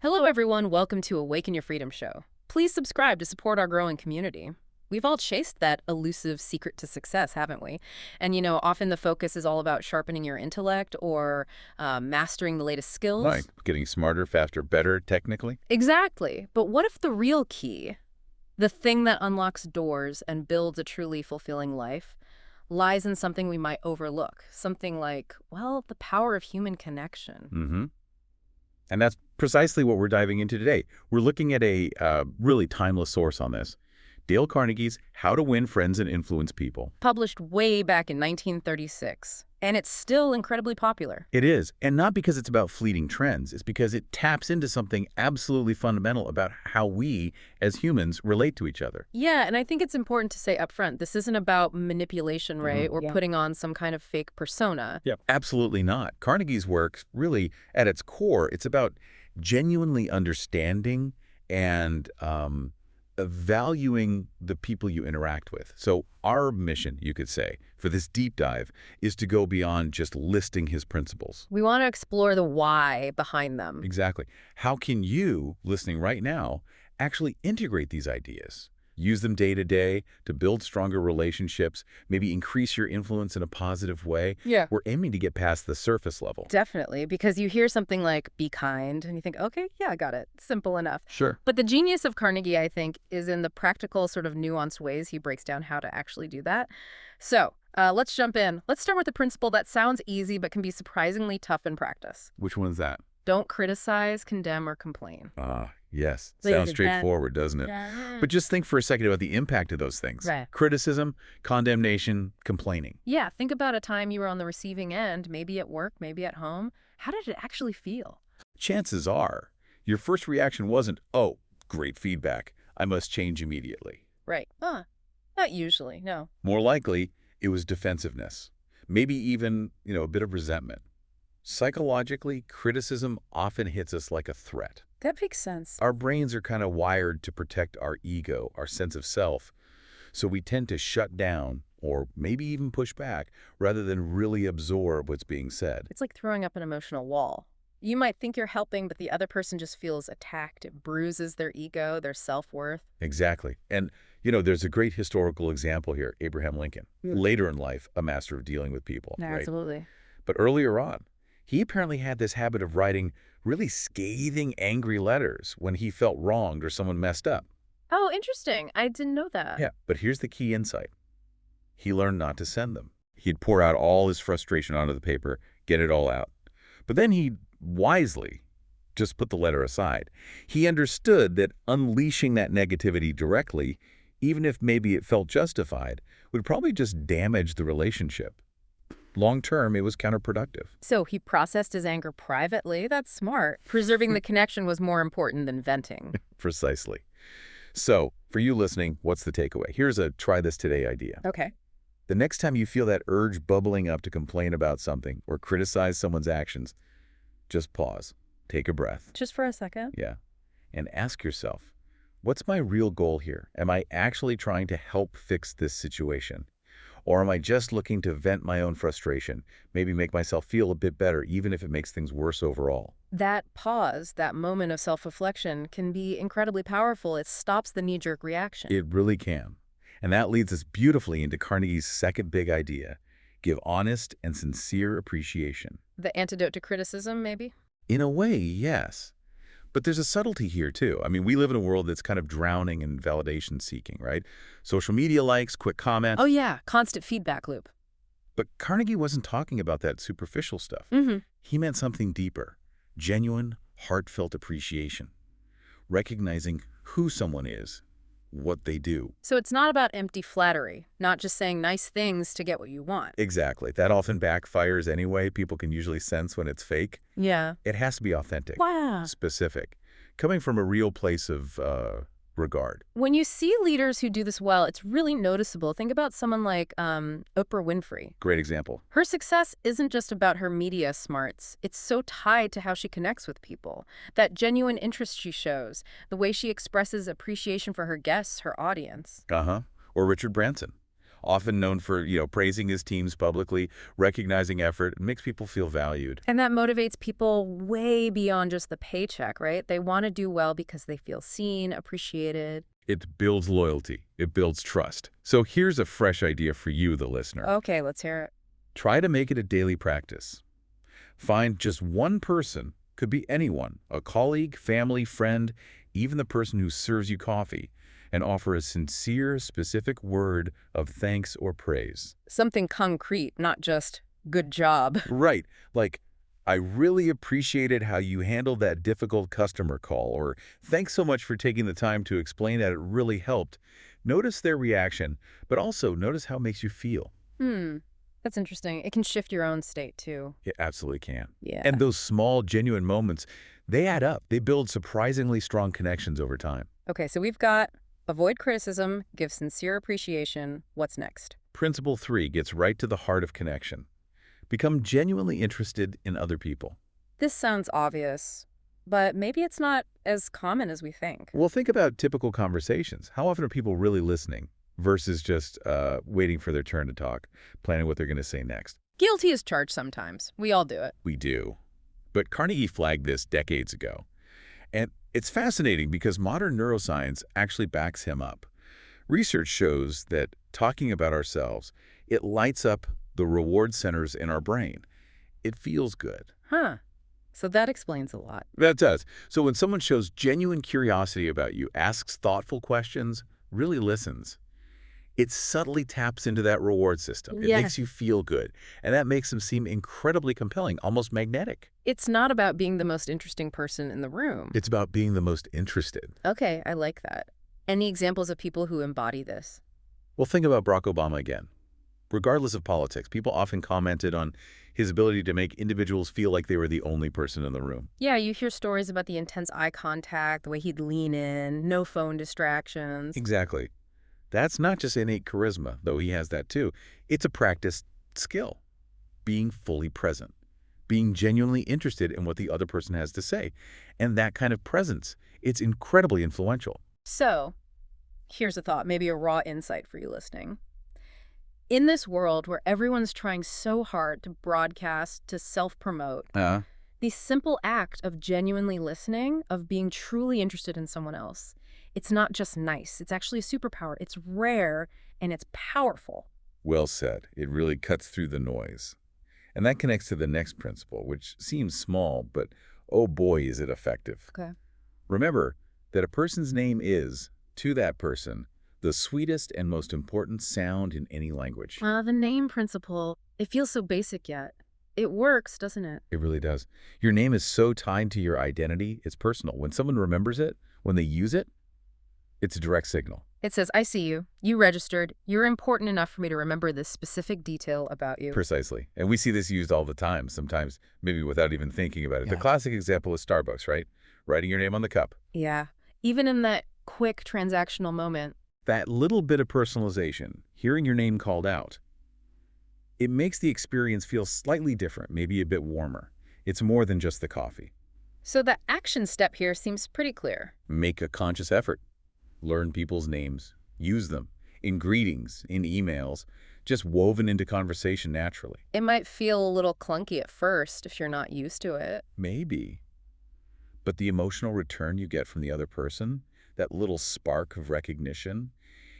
Hello, everyone. Welcome to Awaken Your Freedom Show. Please subscribe to support our growing community. We've all chased that elusive secret to success, haven't we? And, often the focus is all about sharpening your intellect or mastering the latest Right. skills. Getting smarter, faster, better, technically. Exactly. But what if the real key, the thing that unlocks doors and builds a truly fulfilling life, lies in something we might overlook? Something like, well, the power of human connection. Mm-hmm. And that's precisely what we're diving into today. We're looking at a really timeless source on this. Dale Carnegie's How to Win Friends and Influence People. Published way back in 1936. And it's still incredibly popular. It is, and not because it's about fleeting trends. It's because it taps into something absolutely fundamental about how we, as humans, relate to each other. Yeah, and I think it's important to say up front, this isn't about manipulation, right? Or putting on some kind of fake persona. Yep. Absolutely not. Carnegie's work, really, at its core, it's about genuinely understanding and valuing the people you interact with. So our mission, you could say, for this deep dive is to go beyond just listing his principles. We want to explore the why behind them. Exactly. How can you, listening right now, actually integrate these ideas? Use them day to day to build stronger relationships, maybe increase your influence in a positive way. Yeah. We're aiming to get past the surface level. Definitely, because you hear something like, be kind, and you think, okay, yeah, I got it. Simple enough. Sure. But the genius of Carnegie, I think, is in the practical sort of nuanced ways he breaks down how to actually do that. So let's jump in. Let's start with the principle that sounds easy but can be surprisingly tough in practice. Which one's that? Don't criticize, condemn, or complain. Yes. Like Sounds that. straightforward, doesn't it? Yeah. But just think for a second about the impact of those things. Right. Criticism, condemnation, complaining. Yeah, think about a time you were on the receiving end, maybe at work, maybe at home. How did it actually feel? Chances are, your first reaction wasn't, oh, great feedback, I must change immediately. Right. Not usually, no. More likely, it was defensiveness. Maybe even, a bit of resentment. Psychologically, criticism often hits us like a threat. That makes sense. Our brains are kind of wired to protect our ego, our sense of self, so we tend to shut down or maybe even push back rather than really absorb what's being said. It's like throwing up an emotional wall. You might think you're helping, but the other person just feels attacked. It bruises their ego, their self-worth. Exactly. And, there's a great historical example here, Abraham Lincoln. Later in life, a master of dealing with people. Yeah, right? absolutely. But earlier on, he apparently had this habit of writing really scathing, angry letters when he felt wronged or someone messed up. Oh, interesting. I didn't know that. Yeah, but here's the key insight. He learned not to send them. He'd pour out all his frustration onto the paper, get it all out. But then he'd wisely just put the letter aside. He understood that unleashing that negativity directly, even if maybe it felt justified, would probably just damage the relationship. Long term, it was counterproductive. So he processed his anger privately. That's smart. Preserving the connection was more important than venting. Precisely. So, for you listening, what's the takeaway? Here's a try this today idea. Okay. The next time you feel that urge bubbling up to complain about something or criticize someone's actions, just pause, take a breath. Just for a second. Yeah. And ask yourself, what's my real goal here? Am I actually trying to help fix this situation? Or am I just looking to vent my own frustration, maybe make myself feel a bit better, even if it makes things worse overall? That pause, that moment of self-reflection can be incredibly powerful. It stops the knee-jerk reaction. It really can. And that leads us beautifully into Carnegie's second big idea, give honest and sincere appreciation. The antidote to criticism, maybe? In a way, yes. But there's a subtlety here, too. I mean, we live in a world that's kind of drowning in validation seeking, right? Social media likes, quick comments. Oh, yeah. Constant feedback loop. But Carnegie wasn't talking about that superficial stuff. Mm-hmm. He meant something deeper, genuine, heartfelt appreciation, recognizing who someone is, what they do. So it's not about empty flattery, not just saying nice things to get what you want. Exactly. That often backfires anyway. People can usually sense when it's fake. Yeah. It has to be authentic, Wow. specific, coming from a real place of regard. When you see leaders who do this well, it's really noticeable. Think about someone like Oprah Winfrey. Great example. Her success isn't just about her media smarts. It's so tied to how she connects with people. That genuine interest she shows, the way she expresses appreciation for her guests, her audience. Or Richard Branson. often known for, praising his teams publicly, recognizing effort. It makes people feel valued. And that motivates people way beyond just the paycheck, right? They want to do well because they feel seen, appreciated. It builds loyalty. It builds trust. So here's a fresh idea for you, the listener. Okay, let's hear it. Try to make it a daily practice. Find just one person, could be anyone, a colleague, family, friend, even the person who serves you coffee, and offer a sincere, specific word of thanks or praise. Something concrete, not just good job. Right, like, I really appreciated how you handled that difficult customer call, or thanks so much for taking the time to explain that it really helped. Notice their reaction, but also notice how it makes you feel. That's interesting. It can shift your own state, too. It absolutely can. Yeah. And those small, genuine moments, they add up. They build surprisingly strong connections over time. Okay, so we've got avoid criticism, give sincere appreciation. What's next? Principle 3 gets right to the heart of connection. Become genuinely interested in other people. This sounds obvious, but maybe it's not as common as we think. Well, think about typical conversations. How often are people really listening versus just waiting for their turn to talk, planning what they're going to say next? Guilty as charged sometimes. We all do it. We do. But Carnegie flagged this decades ago. And it's fascinating because modern neuroscience actually backs him up. Research shows that talking about ourselves, it lights up the reward centers in our brain. It feels good. Huh. So that explains a lot. That does. So when someone shows genuine curiosity about you, asks thoughtful questions, really listens, it subtly taps into that reward system. It Yes. makes you feel good. And that makes them seem incredibly compelling, almost magnetic. It's not about being the most interesting person in the room. It's about being the most interested. Okay, I like that. Any examples of people who embody this? Well, think about Barack Obama again. Regardless of politics, people often commented on his ability to make individuals feel like they were the only person in the room. Yeah, you hear stories about the intense eye contact, the way he'd lean in, no phone distractions. Exactly. That's not just innate charisma, though he has that too. It's a practiced skill. Being fully present. Being genuinely interested in what the other person has to say. And that kind of presence, it's incredibly influential. So, here's a thought, maybe a raw insight for you listening. In this world where everyone's trying so hard to broadcast, to self-promote, the simple act of genuinely listening, of being truly interested in someone else, it's not just nice. It's actually a superpower. It's rare and it's powerful. Well said. It really cuts through the noise. And that connects to the next principle, which seems small, but oh boy, is it effective. Okay. Remember that a person's name is, to that person, the sweetest and most important sound in any language. The name principle, it feels so basic yet. It works, doesn't it? It really does. Your name is so tied to your identity, it's personal. When someone remembers it, when they use it, it's a direct signal. It says, I see you. You registered. You're important enough for me to remember this specific detail about you. Precisely. And we see this used all the time, sometimes maybe without even thinking about it. Yeah. The classic example is Starbucks, right? Writing your name on the cup. Yeah. Even in that quick transactional moment. That little bit of personalization, hearing your name called out, it makes the experience feel slightly different, maybe a bit warmer. It's more than just the coffee. So the action step here seems pretty clear. Make a conscious effort. Learn people's names. Use them in greetings, in emails, just woven into conversation naturally. It might feel a little clunky at first if you're not used to it. Maybe. But the emotional return you get from the other person, that little spark of recognition,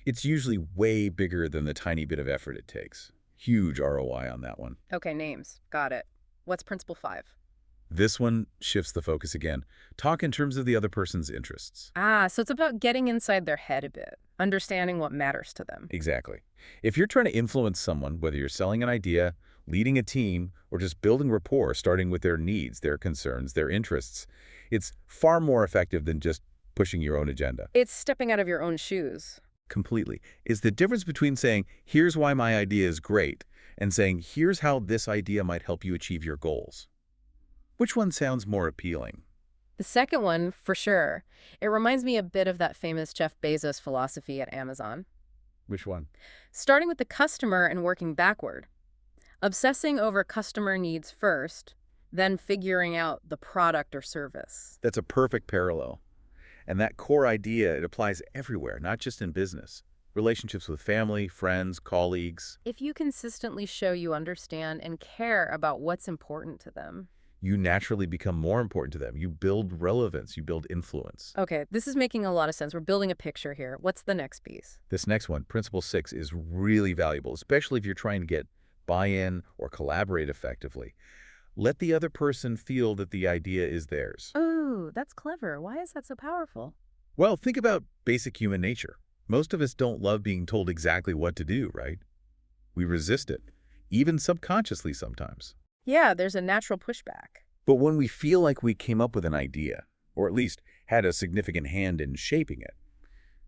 it's usually way bigger than the tiny bit of effort it takes. Huge ROI on that one. Okay, names. Got it. What's principle 5? This one shifts the focus again. Talk in terms of the other person's interests. So it's about getting inside their head a bit, understanding what matters to them. Exactly. If you're trying to influence someone, whether you're selling an idea, leading a team, or just building rapport, starting with their needs, their concerns, their interests, it's far more effective than just pushing your own agenda. It's stepping out of your own shoes. Completely. Is the difference between saying, here's why my idea is great, and saying, here's how this idea might help you achieve your goals. Which one sounds more appealing? The second one, for sure. It reminds me a bit of that famous Jeff Bezos philosophy at Amazon. Which one? Starting with the customer and working backward. Obsessing over customer needs first, then figuring out the product or service. That's a perfect parallel. And that core idea, it applies everywhere, not just in business. relationships with family, friends, colleagues. If you consistently show you understand and care about what's important to them. You naturally become more important to them. You build relevance. You build influence. Okay, this is making a lot of sense. We're building a picture here. What's the next piece? This next one, Principle 6, is really valuable, especially if you're trying to get buy-in or collaborate effectively. Let the other person feel that the idea is theirs. Oh, that's clever. Why is that so powerful? Well, think about basic human nature. Most of us don't love being told exactly what to do, right? We resist it, even subconsciously sometimes. Yeah, there's a natural pushback. But when we feel like we came up with an idea, or at least had a significant hand in shaping it,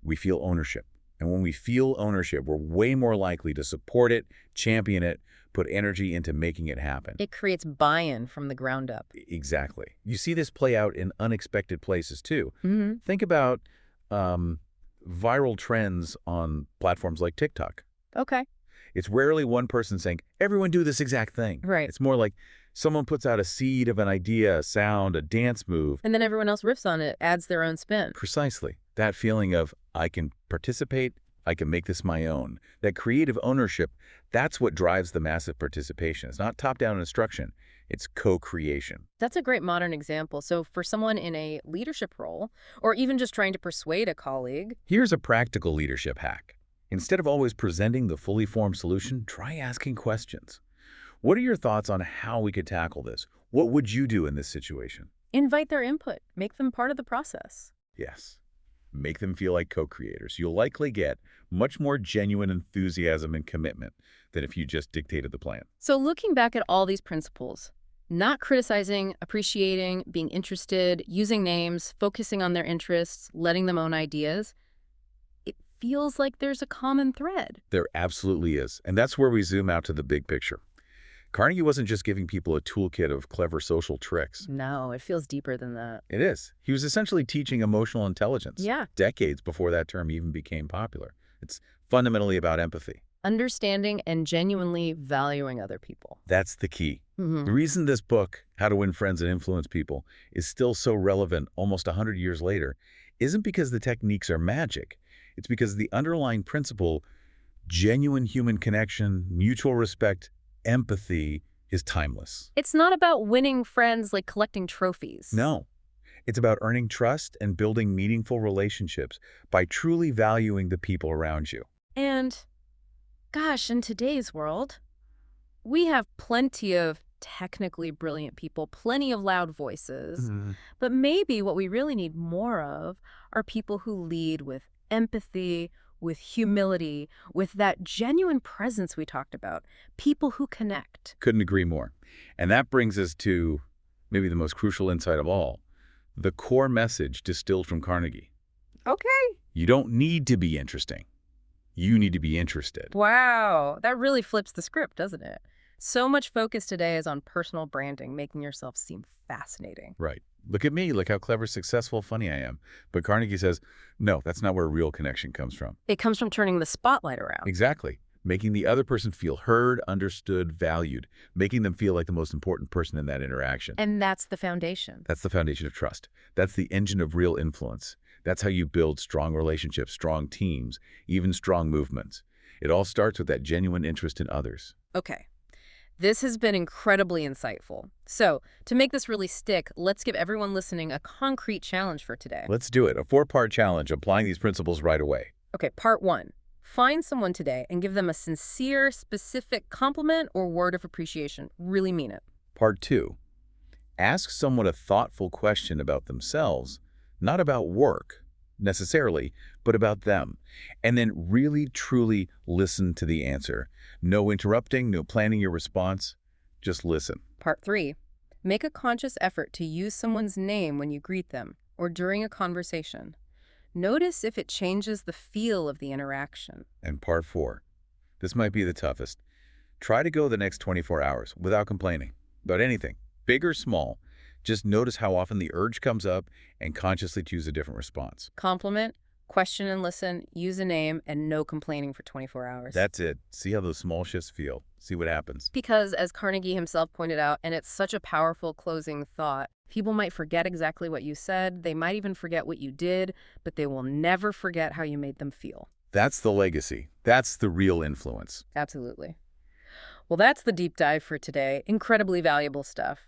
we feel ownership. And when we feel ownership, we're way more likely to support it, champion it, put energy into making it happen. It creates buy-in from the ground up. Exactly. You see this play out in unexpected places, too. Mm-hmm. Think about viral trends on platforms like TikTok. Okay. It's rarely one person saying, everyone do this exact thing. Right. It's more like someone puts out a seed of an idea, a sound, a dance move. And then everyone else riffs on it, adds their own spin. Precisely. That feeling of, I can participate, I can make this my own. That creative ownership, that's what drives the massive participation. It's not top-down instruction. It's co-creation. That's a great modern example. So for someone in a leadership role, or even just trying to persuade a colleague. Here's a practical leadership hack. Instead of always presenting the fully formed solution, try asking questions. What are your thoughts on how we could tackle this? What would you do in this situation? Invite their input. Make them part of the process. Yes. Make them feel like co-creators. You'll likely get much more genuine enthusiasm and commitment than if you just dictated the plan. So looking back at all these principles, not criticizing, appreciating, being interested, using names, focusing on their interests, letting them own ideas, it feels like there's a common thread. There absolutely is. And that's where we zoom out to the big picture. Carnegie wasn't just giving people a toolkit of clever social tricks. No, it feels deeper than that. It is. He was essentially teaching emotional intelligence. Yeah. Decades before that term even became popular. It's fundamentally about empathy. Understanding and genuinely valuing other people. That's the key. Mm-hmm. The reason this book, How to Win Friends and Influence People, is still so relevant almost 100 years later isn't because the techniques are magic. It's because the underlying principle, genuine human connection, mutual respect, empathy, is timeless. It's not about winning friends like collecting trophies. No. It's about earning trust and building meaningful relationships by truly valuing the people around you. And, gosh, in today's world, we have plenty of technically brilliant people, plenty of loud voices. Mm-hmm. But maybe what we really need more of are people who lead with empathy, with humility, with that genuine presence we talked about, people who connect. Couldn't agree more. And that brings us to maybe the most crucial insight of all, the core message distilled from Carnegie. Okay. You don't need to be interesting. You need to be interested. Wow. That really flips the script, doesn't it? So much focus today is on personal branding, making yourself seem fascinating. Right. Look at me. Look how clever, successful, funny I am. But Carnegie says, no, that's not where real connection comes from. It comes from turning the spotlight around. Exactly. Making the other person feel heard, understood, valued, making them feel like the most important person in that interaction. And that's the foundation. That's the foundation of trust. That's the engine of real influence. That's how you build strong relationships, strong teams, even strong movements. It all starts with that genuine interest in others. Okay. This has been incredibly insightful. So, to make this really stick, let's give everyone listening a concrete challenge for today. Let's do it. A 4-part challenge, applying these principles right away. Okay, part 1. Find someone today and give them a sincere, specific compliment or word of appreciation. Really mean it. Part 2. Ask someone a thoughtful question about themselves, not about work necessarily, but about them. And then really, truly listen to the answer. No interrupting, no planning your response. Just listen. Part 3. Make a conscious effort to use someone's name when you greet them or during a conversation. Notice if it changes the feel of the interaction. And part 4. This might be the toughest. Try to go the next 24 hours without complaining about anything, big or small. Just notice how often the urge comes up and consciously choose a different response. Compliment, question and listen, use a name, and no complaining for 24 hours. That's it. See how those small shifts feel. See what happens. Because, as Carnegie himself pointed out, and it's such a powerful closing thought, people might forget exactly what you said, they might even forget what you did, but they will never forget how you made them feel. That's the legacy. That's the real influence. Absolutely. Well, that's the deep dive for today. Incredibly valuable stuff.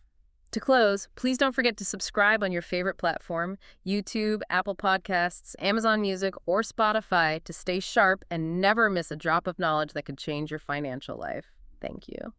To close, please don't forget to subscribe on your favorite platform, YouTube, Apple Podcasts, Amazon Music, or Spotify to stay sharp and never miss a drop of knowledge that could change your financial life. Thank you.